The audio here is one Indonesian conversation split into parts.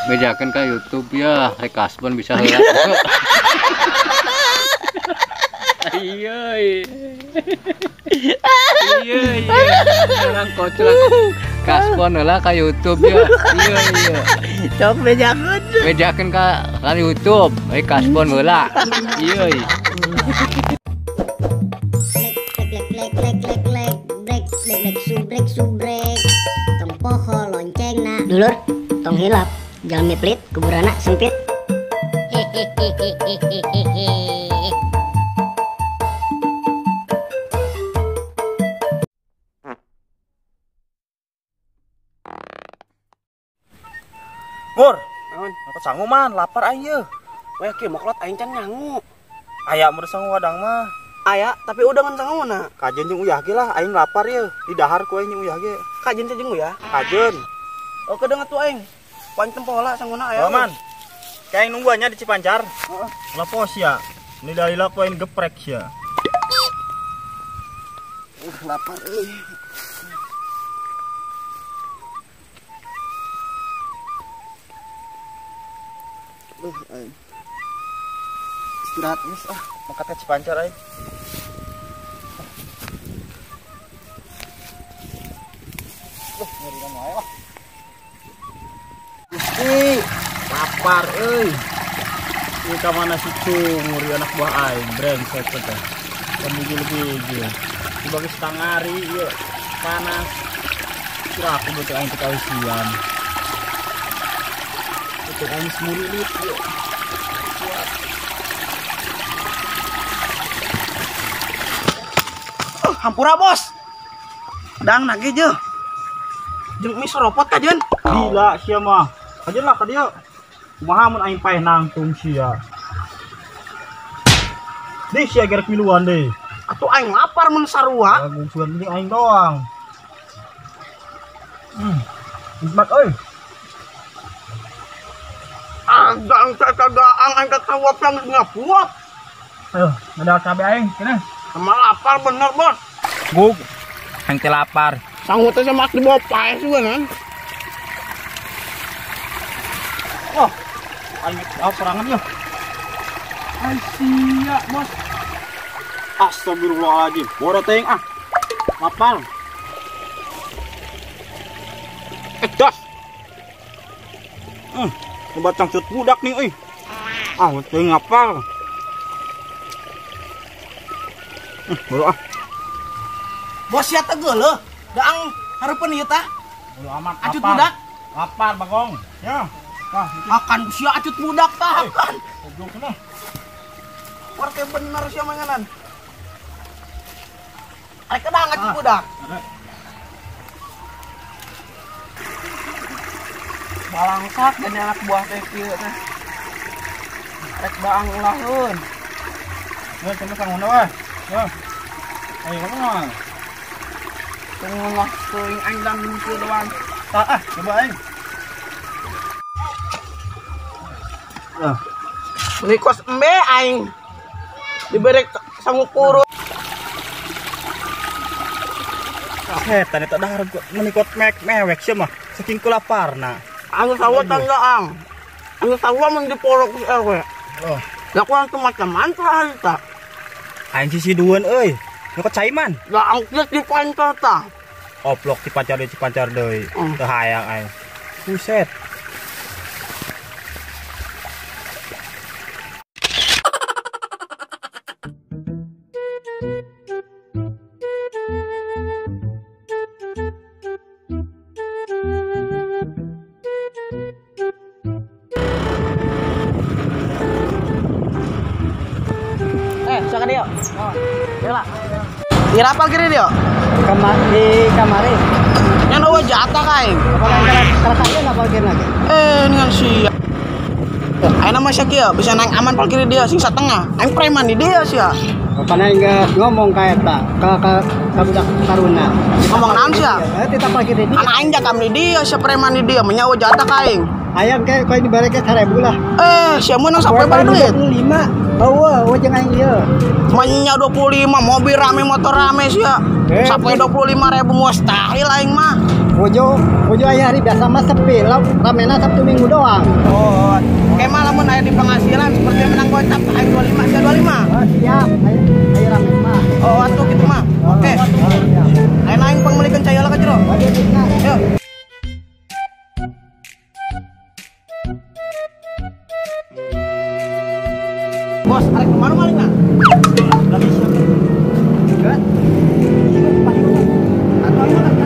Bejakan ke YouTube ya, rek kasbon bisa heula. Iya. Iya. Orang kocak kasbon heula ka YouTube ya. Iya. Cok bejakan. Bejakan ka YouTube, rek kasbon heula. Iya. Subrek tong poho lonceng na dulur tong hilap jalmi pelit kuburana sempit. Mur, apa sangu man, lapar aing ye. Wah kieu moklot aing can nyangu. Aya mur sangu wadang mah. Aya tapi udah ngan sangu na. Kajen jeung uyah ge lah, aing lapar ye. Di dahar ku aing jeung uyah ge. Kajen teh jeung ya. Kajen. Oh kedeung atuh aing. Paling tempola sanguna aya. Oh man. Kayak aing nunggu nya di Cipancar. Heeh. Lapos ya. Ini dalila ku aing geprek ya. Lapar euy. Aing. Istirahat geus ah. Mangkat ka Cipancar aing. Ngeri mah lah. Lapar euy. Ini ka mana situ nguri anak buah aing, brengsek teh. Pemigil-gigil. Dibagi setengah hari ieu panas. Kira aku butuh aing teh kawisian. Butuh aing semurilit ieu. Hampura bos. Dang nage je. Jeung mi soropot kajen. Gila sia mah. Kajen lah ka dieu. Kumaha mun aing paeh nangtung sia. Deui sia gerek miluan deui. Atuh aing lapar mun sarua. Gungsuan ini aing doang. Nikmat euy. Agang kagaang aing kakawap yang ngapuap. Ayo, ada cabe aing kene. Sama lapar bener bos. Gug. Aing teh lapar. Sangu teh sama di bawah pae juga kan. Oh. Aing perangan ya. Ai sia, bos. Astagfirullahaladzim. Boro teuing ah. Lapar. Das. Coba cangcut budak nih euy. Ah, teuing lapar. Boro ah. Bos sia teh geuleuh. Daang hareupeun ieu tah. Bodo amat. Acut budak. Lapar Bagong. Ya. Wah, Akan sia acut budak tah akan. goblok cenah. Partai bener sia manganan. Arek kedang acut budak. Balangsak dan anak buah teh kieu teh. Arek daang ulahun. Ya, cenah sangono we. Ya. Ayo ngomong. Tengah teuing aing dan kieu doang. Ah, coba aing. Beli kos embe aing diberi sangu kurut. Setan eta dahar menikot mewek sia mah saking kelaparna. Anu sawo tanggaang. Anu sawo mun dipolok si RW. Oh, Da kurang teu macam mantra harita. aing sisi dueun euy. Nu ka caiman. Da angkit di pancar tah. Oplok Cipancar deui. Teu hayang aing. Buset. Siapa dia? Oh, lah. Di rapal kiri dia? Di kamari. Yang dua jatah kain. Kalau kalian apa kiri lagi? Dengan sia. Ayo nama sia kieu bisa naik aman pal kiri dia sing satengah. Aing preman di dia sia. Bapaknya enggak ngomong kayak tak ke budak taruna. Ngomong naon sia? Tetap pal kiri dia. Anak aing jakam di dia sia preman di dia menyawa jatah kain. Ayam kayak kau ini bareke 1000 lah. Sia meunang sampai bar duit. 25. Bawa wajeng aing ieu. Manya 25 mobil rame motor rame sia. Sampai 25.000 mustahil aing mah. Ujo aya hari biasa mah sepi, ramena Sabtu Minggu doang. Oh, kayak malah mun aya di penghasilan seperti menang gocap aing 25 sia 25. Oh, siap, ayo rame mah. Oh, atuh gitu mah. Oke. Ayo aing pangmelikeun cai heula ka jero. Yuk. Bos, arek kemana malingna? Lagi siap. Kan? Atau ayo kan?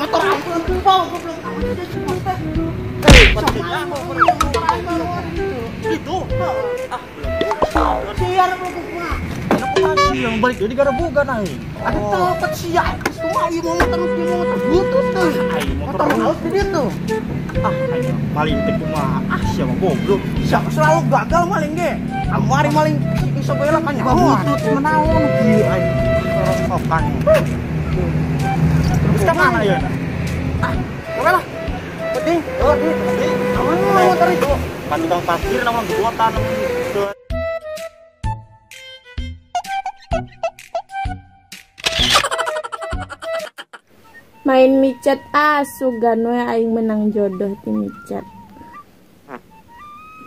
Motor aku tumpang, goblok. Itu. Siar mah. Yang balik jadi gara bukan aing. Ada tempat siar. Semua ieu motor butut tuh. Motor haus di ditu. Aing maling teh kumaha? Siapa goblok. Siapa selalu gagal maling ge. Kamari maling iso bela kan ya. Butut menaon kieu aing. Rokok-rokokan. Terus ka mana ya? Kemana? Penting. Oh, di. Aman motor itu. Kan tukang parkir nama gebuatan. Main micet sugan we aing menang jodoh di micet.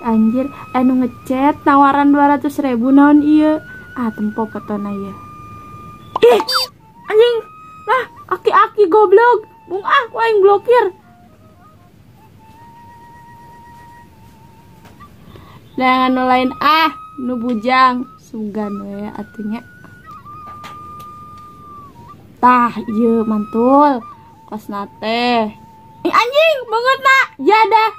Anjir, anu ngechat tawaran 200.000 naon ieu? Tempo fotona ieu. Ih, anjing. Lah, aki-aki goblok. Bung aing blokir. Nah, anu lain nu bujang sugan we atunya. Tah, ieu mantul. Kosna teh. Anjing, bangetna jadah.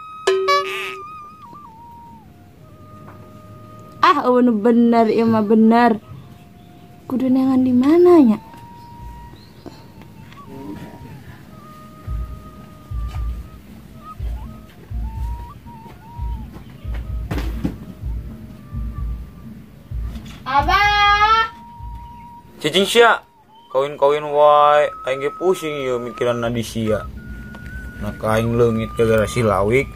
Bener ieu mah bener. Kudu neangan di mana nya? Abah. Cicing sia, kawin-kawin wae, aing ge pusing ieu mikiran na di sia. Nah aing leungit gara-gara si lawik.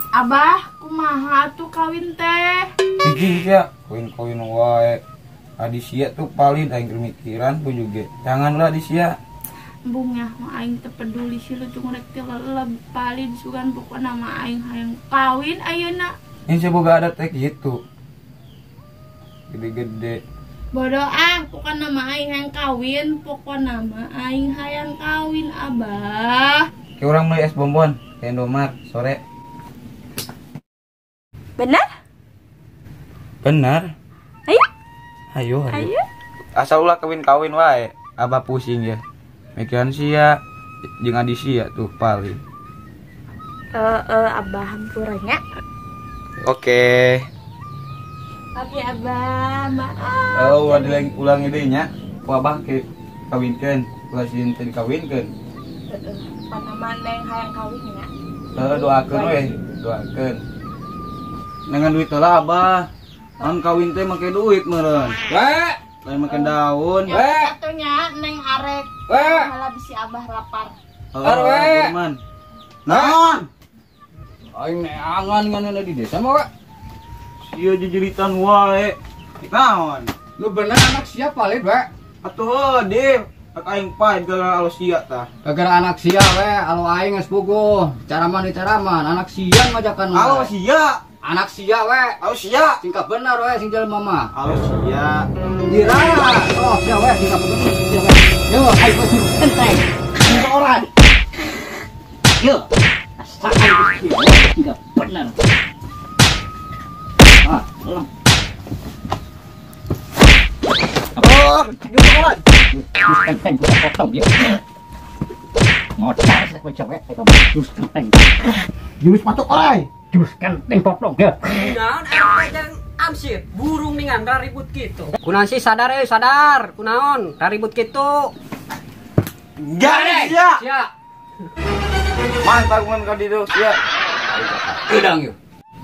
Abah, kumaha tuh kawin teh? Cicing sia, kawin-kawin wae. Adi sia tuh paling aing mikiran pun juga. Janganlah di sia. Bung ya, aing teu peduli sih lu tuh ngorek teh palin sugan pokona mah aing hayang kawin ayeuna. Ini saya boga adat teh gitu. Gede-gede. Bodoh pokona mah aing hayang kawin, pokona mah aing hayang kawin Abah. Kayak orang beli es bonbon, kayak Indomaret sore. Benar? Benar. Ayo. Asal ulah kawin-kawin wae, Abah pusing ya. Mikiran sia jeung adi sia tuh paling. Abah hampuranya. Oke. Oke Abah, maaf. Oh, ada lagi ulang idenya. Ku Abah ke kawinkeun, ulah sin teh dikawinkeun. Mana yang hayang kawin ya? Doakeun we, doakeun. Dengan duit lah Abah. An kawin teh make duit meureun. Lain makan daun. Satunya neng arek. Malah bisi Abah lapar. Firman. Naon? Aing neangan ngan di desa mah, Wak. Ieu jejeritan wae. Naon? Lu bener anak siapa, Lid, Wak? Atuh heuh, aing pae gara alo sia tah. Gara anak sia we, alo aing geus puguh. Caraman anak sian majakan. Alo sia. Anak sia we. Alo sia. Singkat benar we sing jelema mah. Alo sia. Dira. Oh, sia we singkat bener. Yo, ayo kudu enteng. Singkat orang. Yo. Asal singkat benar. Ulang. Oh, gimana? jurus kenteng gua potong dia. Ngocas aku cewek itu jurus kenteng. Jurus patok orai. Jurus kenteng potong ya. Kunaon jangan amsir, burung ningan ribut gitu. Kunaon sih sadar sadar. Kunaon ribut gitu. Garis ya. Sia. Mantap mun ka dieu ya. Udang yuk.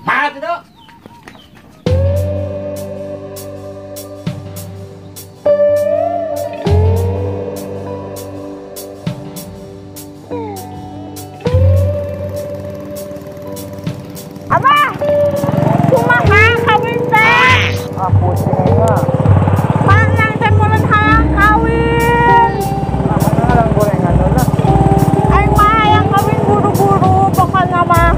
Mati tuh. Abah, kumaha kawin teh? Aku sehingga Panang teh mulut hayang kawin. orang gorengan dulu. Aing mah hayang kawin buru-buru pokoknya mah.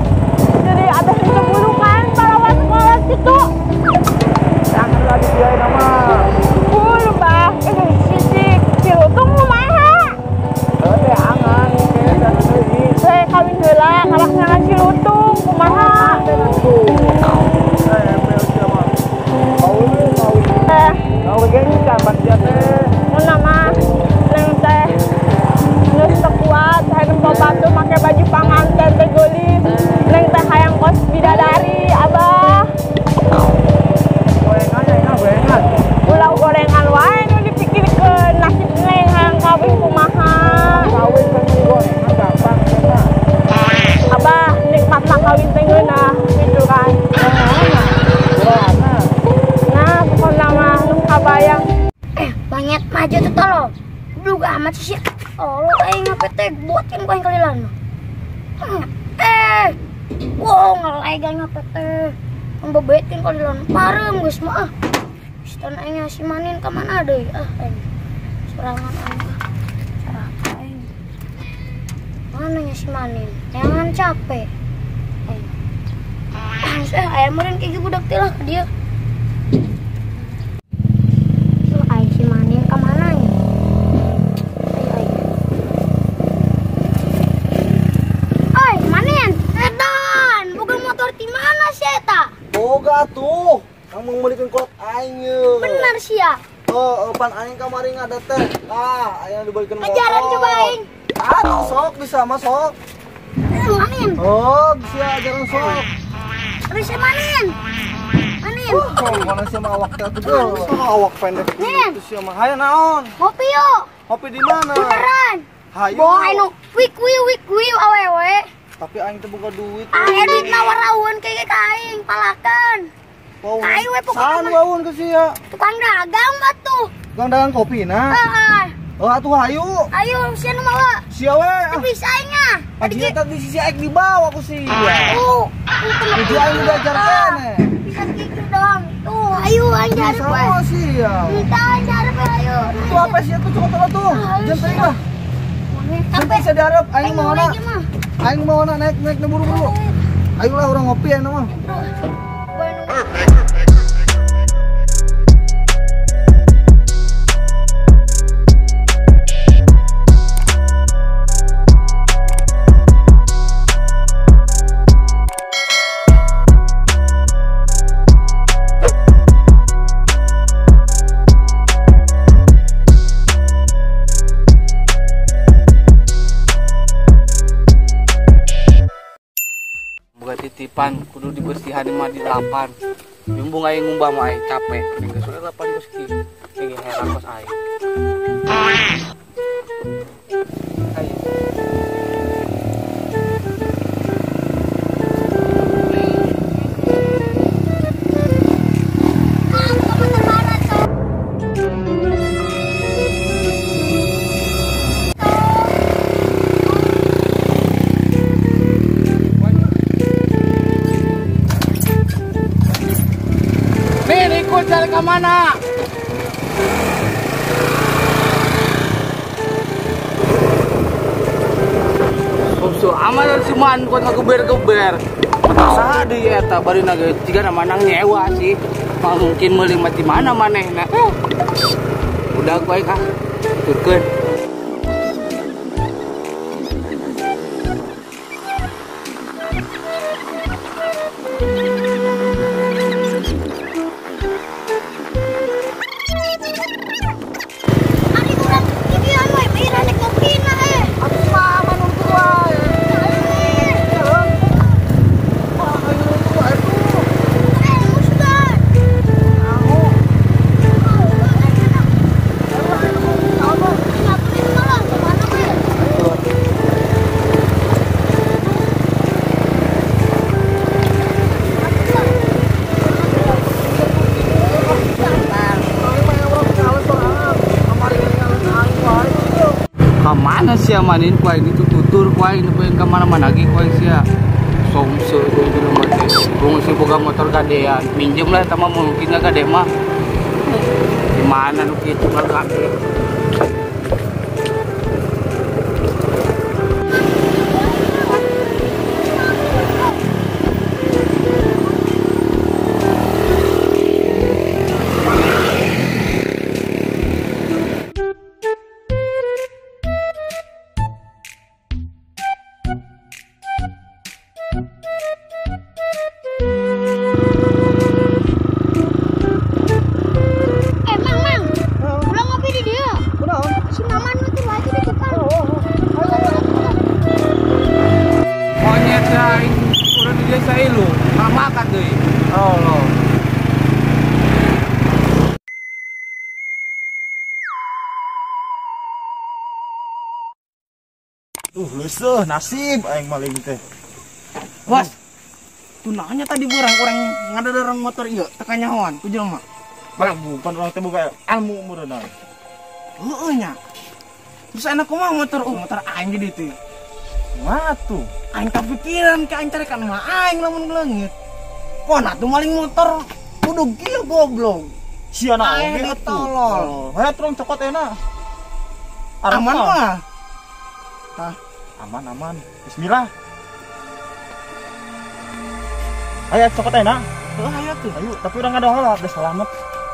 Jadi ada buru kan parawan sekolah gitu. Jangan lah dibiayain nama. Buru bah, ini sisik cilutung kumaha? Teh angan kayak dan deui. Teh kawin heula kalah nyangan cilutung kumaha? Kau begini kapan dia teh? Mun nama neng teh geus teu kuat hayang batu make baju panganten teh geulis. Neng teh hayang kos bidadari, Abah. Gorengan ya gorengan. Ulah gorengan wae nu dipikirkeun nasib neng hayang kawin kumaha. Kawin kan gorengan gampang ya. Abah nikmatna kawin teh ngeunah gitu kan. Nah, pokoknya mah nu kabayang. Monyet maju tuh tolong. Duga amat sih. Oh, aing ngape teh buatin ku aing kalilan. Wow, ngalegan ngape teh. Membebetin kalilan. Parem geus mah. Stan aing ngasimanin ka mana deui aing. Sorangan aing. Saraka aing. Mana ngasimanin? Jangan capek. Aya meureun kayak budak teh lah dia. Aing simanin ka mana nya? Oi, manin, edan, boga motor ti mana sih eta? Boga tuh. Kamu membelikan kolot aing ye. Bener sih ya. Oh, pan aing kamari ngada teh. Ah, aya dibalikan motor. Ajaran coba aing. Sok bisa masuk. Manin, Oh, bisa ajaran sok. terus manin. Manin, Kalau mana sih mah awak teh tuh. Sama awak pendek. Nin. Terus sih mah hayo naon? ngopi yuk. Kopi di mana? Beneran. Hayo. Boh anu wik awewe. Tapi aing teh boga duit. Aya duit nawarawun kayak aing palakan. Wow. Aing we pokokna Saan mah. waun ke sia? Tukang dagang batuh. Tukang dagang kopi nah. Oh, atuh hayu. Ayo sia nu mawa. Sia we. Bisa aingnya. Ajinya tadi sisi aing di bawah ku sia. Tujuh Tuh. aing udah ajar kene. Bisa gitu dong. Tuh, ayo anjar we. Sama sia. Kita anjar we ayo. Itu apa sih tuh coba tuh. Jangan tadi lah. Sampai bisa diharap aing mau na. Aing mau na naik buru-buru. Ayolah orang ngopi ya mah. Titipan kudu dibersihan mah di lapan. Bimbung aing ngumbah mah aing capek. Geus we lapan geus kieu. Kayak heran kos aing. Ayo. Nih, ikut cari ke mana? Bungsu amal si man kuat ngageber-geber. Saha deui eta bari nage jiga manang nyewa sih. Mungkin meuli mati mana manehna. Udah gue kah. Turkeun. Ari urang manin kuai ini tutur kuai ini pengen kemana-mana lagi kuai sia. Somse kuai itu mah teh. Bung si boga motor gadean, minjem lah sama mungkin gade mah. Di mana nu kitu gade. Leusuh nasib aing maling teh. Bos. Tunanya tadi orang ngadadorong motor ieu teka nyahoan ku jelema. Bang bukan orang teh boga ilmu umurna. Heeh nya. Terus anak kumaha motor motor aing di ditu. Mah tuh, Aing kepikiran ka aing tarekan mah aing lamun leungit. Pona tuh maling motor kudu kieu goblok. Si anak Aing oge ditolol. Hayat urang cokot enak. Aman mah. Aman. Bismillah. Ayo cokot enak. Ayo tuh. Ayo, tapi urang ngadoa lah, udah selamat.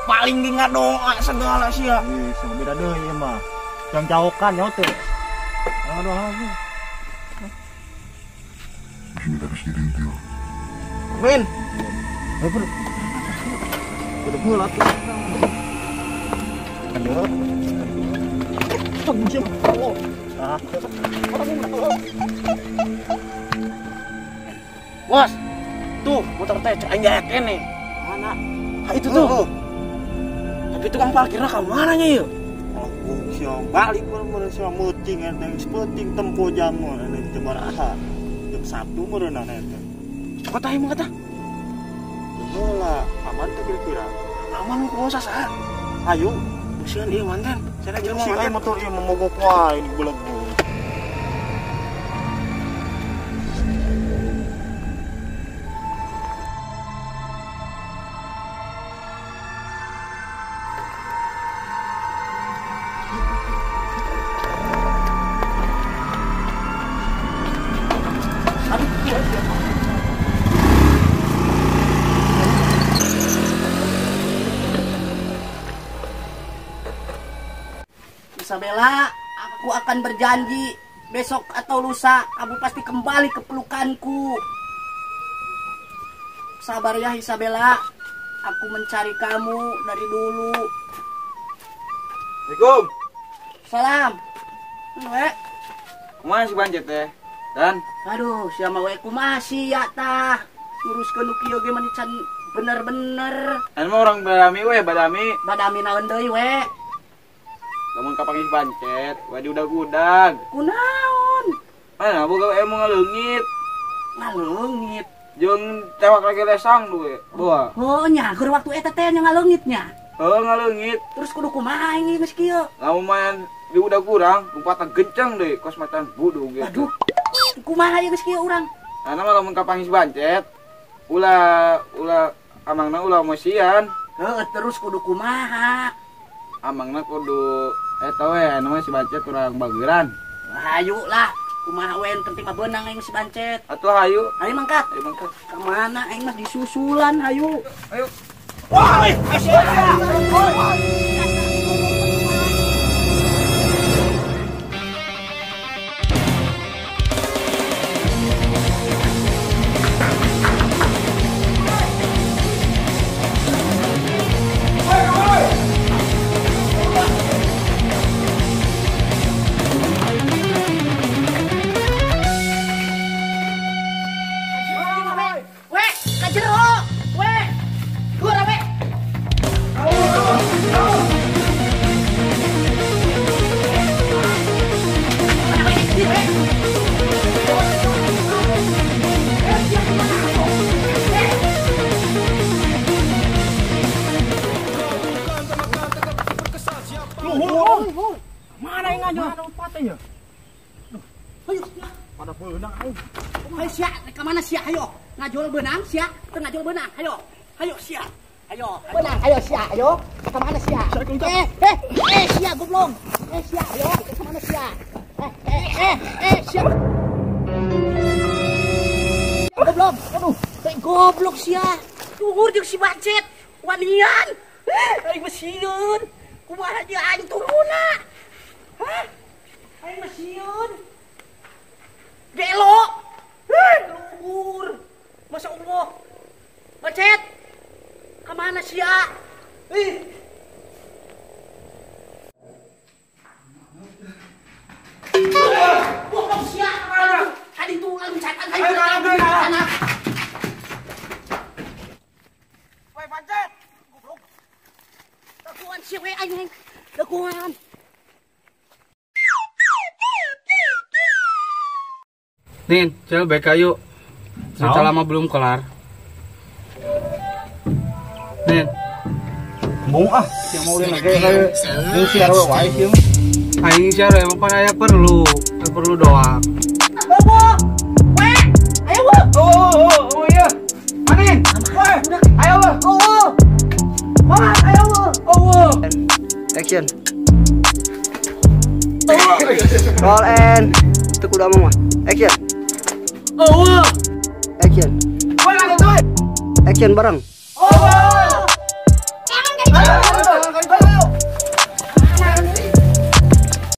Paling di ngadoa segala sia. Ih, sama beda deui ieu mah. Yang jauhkan nyaho teh. Ngadoa lagi. Ben. Ayo bro. Udah mulai tuh. Ayo. Tunggu. Bos. Tuh, motor teh cek aing jahat kene. Mana? Itu tuh. Tapi tukang parkirnya ka mana nya ieu? Aku siang balik mun siang meuting enteng sepenting tempo jam mun teu baraha. Jam 1 meureunna eta. Kota ieu kata. Heula, aman teh kira-kira. Aman ku sasa. Ayo, Busian ieu manten. Saya jelema si mah. motor ieu memogok wae ini bulag. Isabella, aku akan berjanji besok atau lusa kamu pasti kembali ke pelukanku. Sabar ya Isabella, aku mencari kamu dari dulu. Assalamualaikum. Salam. We. Kumaha si Bancet teh? Dan Aduh, siapa we masih ya tah. Nguruskeun nu kieu ge mah can bener-bener. anu mah orang badami we, badami. Badami naon deui we? Lamun kapangis Bancet, we di udag-udag. Kunaon? Mana boga emu ngaleungit. Ngaleungit. Jeung tewak lagi lesang duwe. Boa. Oh nya, keur waktu eta teh nya ngaleungitnya. Heuh ngaleungit. Terus kudu kumaha aing geus kieu? Lamun main di udag urang, umpatan genceng deui kos matan budu gitu. Aduh. Kumaha ieu geus kieu urang? Ana mah lamun kapangis Bancet, ulah amangna ulah emosian. Heeh, terus kudu kumaha? Amangna kudu eta we anu mah si Bancet urang bageuran. Hayu lah, kumaha we penting mah beunang aing si Bancet. Atuh hayu. Ayo mangkat. Ayo mangkat. Ka mana aing mah disusulan hayu. Ayo. Wah, we, ka jero. We. Keluar we. Ada benang aing. Ayo sia, ke mana sia? Ayo. Ngajol benang sia, teu ngajol benang. Ayo. Ayo sia. Ayo. Benang, ayo sia, ayo. Ke mana sia? Sia goblok. Sia, ayo. Ke mana sia? Sia. Goblok. Aduh, goblok sia. Tuhur jeung si bacet. Wanian. Aing masieun. Kumaha dia aing turunna? Hah? Aing masieun. Belok. Luhur. Masya Allah. Bacet. Kemana sih ya? Wah, sih ya. Tadi tuh loncatan. Ayo. Woi, Bacet. Goblok. Dakuan sih we anjing. Dakuan. Nin, coba baik kayu. Cerita lama belum kelar. Nin, Bung yang mau lagi kayak ini siar wae sih. aing siar emang pada aya perlu doang. Oh iya. Manin. Ayo. Maman, ayo. Action. Roll and itu kudu amang mah. Action. Action. Action bareng.